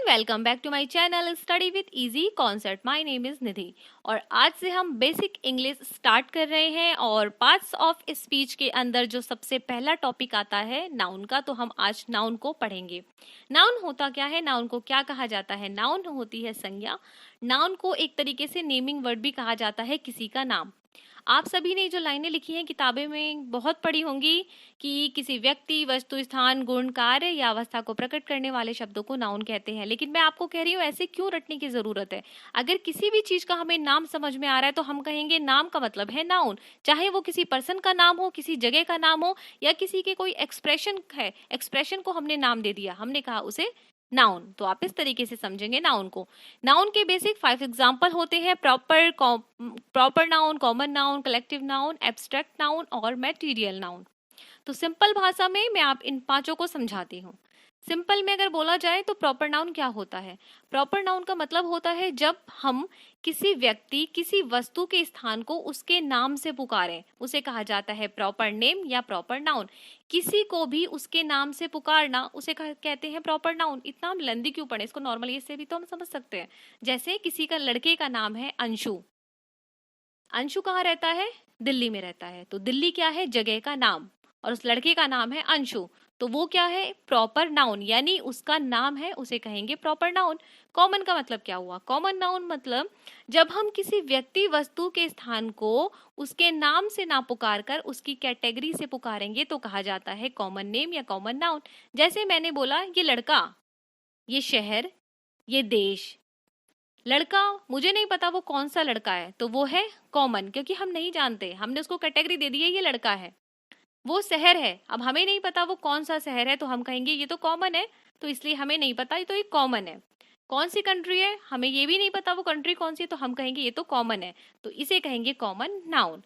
Welcome back to my channel study with easy concept. My name is Nidhi और आज से हम बेसिक इंग्लिश स्टार्ट कर रहे हैं और पार्ट्स ऑफ स्पीच के अंदर जो सबसे पहला टॉपिक आता है नाउन का, तो हम आज नाउन को पढ़ेंगे। नाउन होता क्या है, नाउन को क्या कहा जाता है? नाउन होती है संज्ञा। नाउन को एक तरीके से नेमिंग वर्ड भी कहा जाता है, किसी का नाम। आप सभी ने जो लाइनें लिखी हैं किताबें में बहुत पढ़ी होंगी कि किसी व्यक्ति, वस्तु, स्थान, गुण, कार्य या अवस्था को प्रकट करने वाले शब्दों को नाउन कहते हैं। लेकिन मैं आपको कह रही हूँ ऐसे क्यों रटने की जरूरत है। अगर किसी भी चीज का हमें नाम समझ में आ रहा है तो हम कहेंगे नाम का मतलब है नाउन। चाहे वो किसी पर्सन का नाम हो, किसी जगह का नाम हो या किसी के कोई एक्सप्रेशन है, एक्सप्रेशन को हमने नाम दे दिया, हमने कहा उसे नाउन। तो आप इस तरीके से समझेंगे नाउन को। नाउन के बेसिक 5 एग्जाम्पल होते हैं: proper noun, common noun, collective noun, abstract noun और मैटीरियल नाउन। तो सिंपल भाषा में मैं आप इन पांचों को समझाती हूँ। सिंपल में अगर बोला जाए तो प्रॉपर नाउन क्या होता है? प्रॉपर नाउन का मतलब होता है जब हम किसी व्यक्ति, किसी वस्तु के स्थान को उसके नाम से पुकारें, उसे कहा जाता है प्रॉपर नेम या प्रॉपर नाउन। किसी को भी उसके नाम से पुकारना उसे कहते हैं प्रॉपर नाउन। इतना हम लेंदी क्यों पढ़े, इसको नॉर्मली इससे भी तो हम समझ सकते हैं। जैसे किसी का लड़के का नाम है अंशु। अंशु कहाँ रहता है? दिल्ली में रहता है। तो दिल्ली क्या है? जगह का नाम। और उस लड़के का नाम है अंशु, तो वो क्या है? प्रॉपर नाउन, यानी उसका नाम है, उसे कहेंगे प्रॉपर नाउन। कॉमन का मतलब क्या हुआ? कॉमन नाउन मतलब जब हम किसी व्यक्ति, वस्तु के स्थान को उसके नाम से ना पुकार कर उसकी कैटेगरी से पुकारेंगे तो कहा जाता है कॉमन नेम या कॉमन नाउन। जैसे मैंने बोला ये लड़का, ये शहर, ये देश। लड़का, मुझे नहीं पता वो कौन सा लड़का है, तो वो है कॉमन, क्योंकि हम नहीं जानते, हमने उसको कैटेगरी दे दी है ये लड़का है। वो शहर है, अब हमें नहीं पता वो कौन सा शहर है, तो हम कहेंगे ये तो कॉमन है, तो इसलिए हमें नहीं पता, ये तो एक कॉमन है। कौन सी कंट्री है, हमें ये भी नहीं पता वो कंट्री कौन सी है, तो हम कहेंगे ये तो कॉमन है, तो इसे कहेंगे कॉमन नाउन।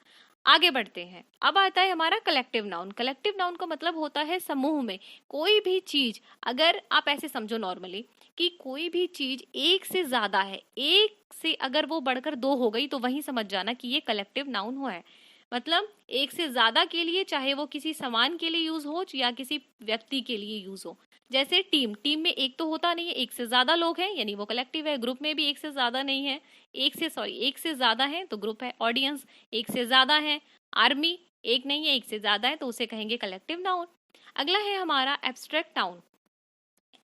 आगे बढ़ते हैं। अब आता है हमारा कलेक्टिव नाउन। कलेक्टिव नाउन का मतलब होता है समूह में कोई भी चीज। अगर आप ऐसे समझो नॉर्मली कि कोई भी चीज एक से ज्यादा है, एक से अगर वो बढ़कर 2 हो गई तो वहीं समझ जाना कि ये कलेक्टिव नाउन हुआ है। मतलब एक से ज्यादा के लिए, चाहे वो किसी सामान के लिए यूज हो या किसी व्यक्ति के लिए यूज हो। जैसे टीम, टीम में एक तो होता नहीं है, एक से ज्यादा लोग हैं यानी वो कलेक्टिव है। ग्रुप में भी एक से ज्यादा नहीं है, एक से ज्यादा है तो ग्रुप है। ऑडियंस एक से ज्यादा है, आर्मी एक नहीं है, एक से ज्यादा है, तो उसे कहेंगे कलेक्टिव नाउन। अगला है हमारा एब्स्ट्रैक्ट नाउन।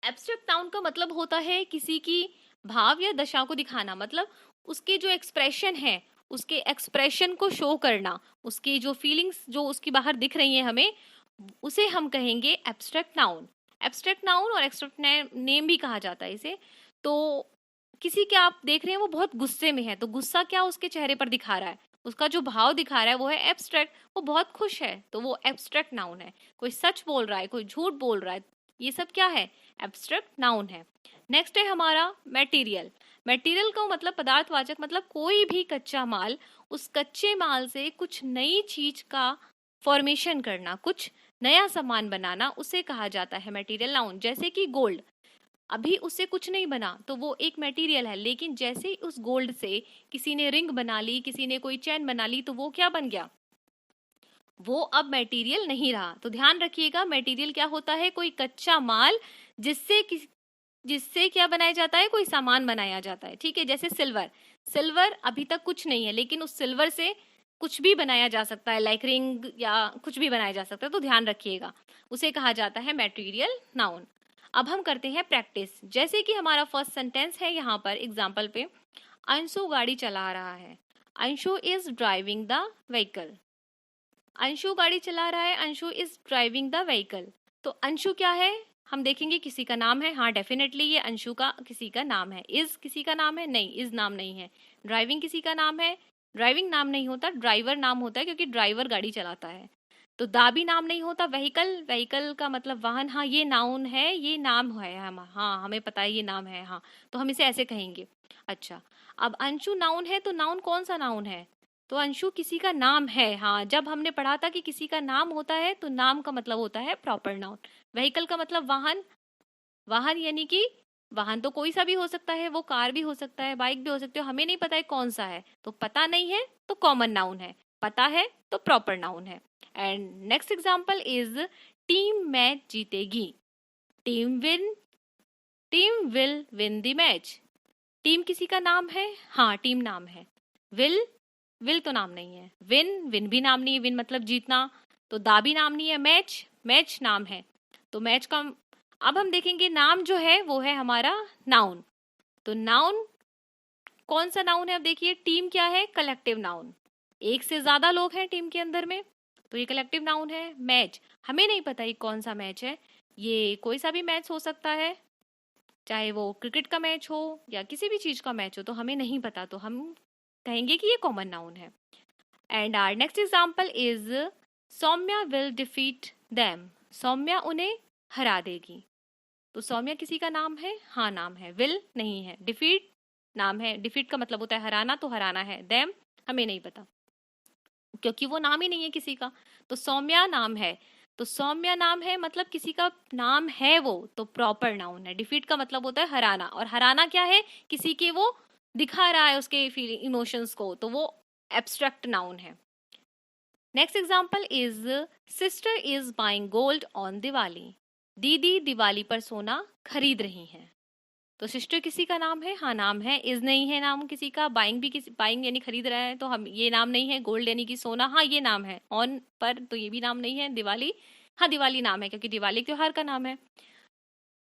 एब्स्ट्रैक्ट नाउन का मतलब होता है किसी की भाव या दशा को दिखाना, मतलब उसके जो एक्सप्रेशन है, उसके एक्सप्रेशन को शो करना, उसकी जो फीलिंग्स जो उसकी बाहर दिख रही हैं हमें, उसे हम कहेंगे एब्स्ट्रैक्ट नाउन। एब्स्ट्रैक्ट नाउन और एब्स्ट्रैक्ट नेम भी कहा जाता है इसे। तो किसी के आप देख रहे हैं वो बहुत गुस्से में है, तो गुस्सा क्या उसके चेहरे पर दिखा रहा है, उसका जो भाव दिखा रहा है वो है एब्स्ट्रैक्ट। वो बहुत खुश है तो वो एब्स्ट्रैक्ट नाउन है। कोई सच बोल रहा है, कोई झूठ बोल रहा है, ये सब क्या है? एब्स्ट्रैक्ट नाउन है। नेक्स्ट है हमारा मटेरियल। मटेरियल का मतलब पदार्थवाचक, मतलब कोई भी कच्चा माल, उस कच्चे माल से कुछ नई चीज का फॉर्मेशन करना, कुछ नया सामान बनाना, उसे कहा जाता है मटेरियल नाउन। जैसे कि गोल्ड, अभी उससे कुछ नहीं बना तो वो एक मटेरियल है, लेकिन जैसे ही उस गोल्ड से किसी ने रिंग बना ली, किसी ने कोई चैन बना ली, तो वो क्या बन गया? वो अब मटेरियल नहीं रहा। तो ध्यान रखिएगा, मटेरियल क्या होता है? कोई कच्चा माल जिससे क्या बनाया जाता है? कोई सामान बनाया जाता है। ठीक है, जैसे सिल्वर। सिल्वर अभी तक कुछ नहीं है, लेकिन उस सिल्वर से कुछ भी बनाया जा सकता है, लाइक रिंग या कुछ भी बनाया जा सकता है, तो ध्यान रखिएगा, उसे कहा जाता है मटेरियल नाउन। अब हम करते हैं प्रैक्टिस। जैसे कि हमारा फर्स्ट सेंटेंस है यहाँ पर एग्जाम्पल पे, अंशु गाड़ी चला रहा है। Anshu is driving the vehicle. Anshu गाड़ी चला रहा है, Anshu is driving the vehicle. तो अंशु क्या है? हम देखेंगे किसी का नाम है, हाँ डेफिनेटली ये अंशु का किसी का नाम है। इज किसी का नाम है? नहीं, इज नाम नहीं है। ड्राइविंग किसी का नाम है? ड्राइविंग नाम नहीं होता, ड्राइवर नाम होता है, क्योंकि ड्राइवर गाड़ी चलाता है। तो दा भी नाम नहीं होता। व्हीकल, व्हीकल का मतलब वाहन, हाँ ये नाउन है, ये नाम है, हम हाँ हमें पता है ये नाम है, हाँ तो हम इसे ऐसे कहेंगे। अच्छा, अब अंशु नाउन है, तो नाउन कौन सा नाउन है? तो अंशु किसी का नाम है। हाँ, जब हमने पढ़ा था कि किसी का नाम होता है तो नाम का मतलब होता है प्रॉपर नाउन। व्हीकल का मतलब वाहन, वाहन यानी कि वाहन तो कोई सा भी हो सकता है, वो कार भी हो सकता है, बाइक भी हो सकती है, हमें नहीं पता है कौन सा है, तो पता नहीं है तो कॉमन नाउन है, पता है तो प्रॉपर नाउन है। And next example is team match जीतेगी। Team win team will win the match. Team किसी का नाम है? हाँ, टीम नाम है। विल, विल तो नाम नहीं है। विन, विन भी नाम नहीं है। विन मतलब जीतना, तो दा भी नाम नहीं है। मैच, मैच नाम है। तो मैच का अब हम देखेंगे नाम जो है वो है हमारा नाउन। तो नाउन कौन सा नाउन है? अब देखिए, टीम क्या है? Collective noun. एक से ज्यादा लोग हैं टीम के अंदर में, तो ये कलेक्टिव नाउन है। मैच, हमें नहीं पता ये कौन सा मैच है। ये कोई सा भी मैच हो सकता है, चाहे वो क्रिकेट का मैच हो या किसी भी चीज का मैच हो, तो हमें नहीं पता, तो हम कहेंगे कि ये कॉमन नाउन है। And our next example is Saumya will defeat them. Saumya उन्हें हरा देगी। तो सौम्या किसी का नाम है? हाँ, नाम है। विल नहीं है। डिफीट नाम है। डिफीट का मतलब होता है हराना, तो हराना है। देम हमें नहीं पता, क्योंकि वो नाम ही नहीं है किसी का। तो सौम्या नाम है, तो सौम्या नाम है मतलब किसी का नाम है वो, तो प्रॉपर नाउन है। डिफीट का मतलब होता है हराना, और हराना क्या है? किसी के वो दिखा रहा है उसके फीलिंग इमोशंस को, तो वो एब्स्ट्रैक्ट नाउन है। Next example is sister is buying gold on Diwali. दीदी दिवाली पर सोना खरीद रही हैं। तो सिस्टर किसी का नाम है? हाँ, नाम है। इज नहीं है नाम किसी का। बाइंग भी किसी, बाइंग यानी खरीद रहा है, तो हम ये नाम नहीं है। गोल्ड यानी कि सोना, हाँ ये नाम है। ऑन पर, तो ये भी नाम नहीं है। दिवाली, हाँ दिवाली नाम है, क्योंकि दिवाली त्योहार का नाम है।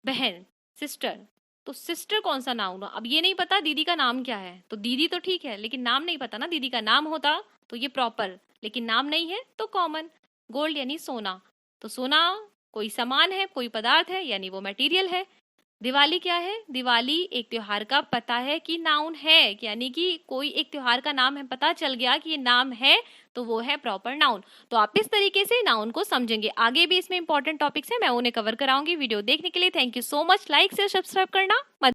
बहन, सिस्टर, तो सिस्टर कौन सा नाउन हुआ? अब ये नहीं पता दीदी का नाम क्या है, तो दीदी तो ठीक है, लेकिन नाम नहीं पता ना। दीदी का नाम होता तो ये प्रॉपर, लेकिन नाम नहीं है तो कॉमन। गोल्ड यानी सोना, तो सोना कोई सामान है, कोई पदार्थ है, यानी वो मटेरियल है। दिवाली क्या है? दिवाली एक त्योहार का पता है कि नाउन है, यानी कि कोई एक त्योहार का नाम है, पता चल गया कि ये नाम है, तो वो है प्रॉपर नाउन। तो आप इस तरीके से नाउन को समझेंगे। आगे भी इसमें इंपॉर्टेंट टॉपिक्स हैं, मैं उन्हें कवर कराऊंगी। वीडियो देखने के लिए thank you so much. Like से सब्सक्राइब करना मत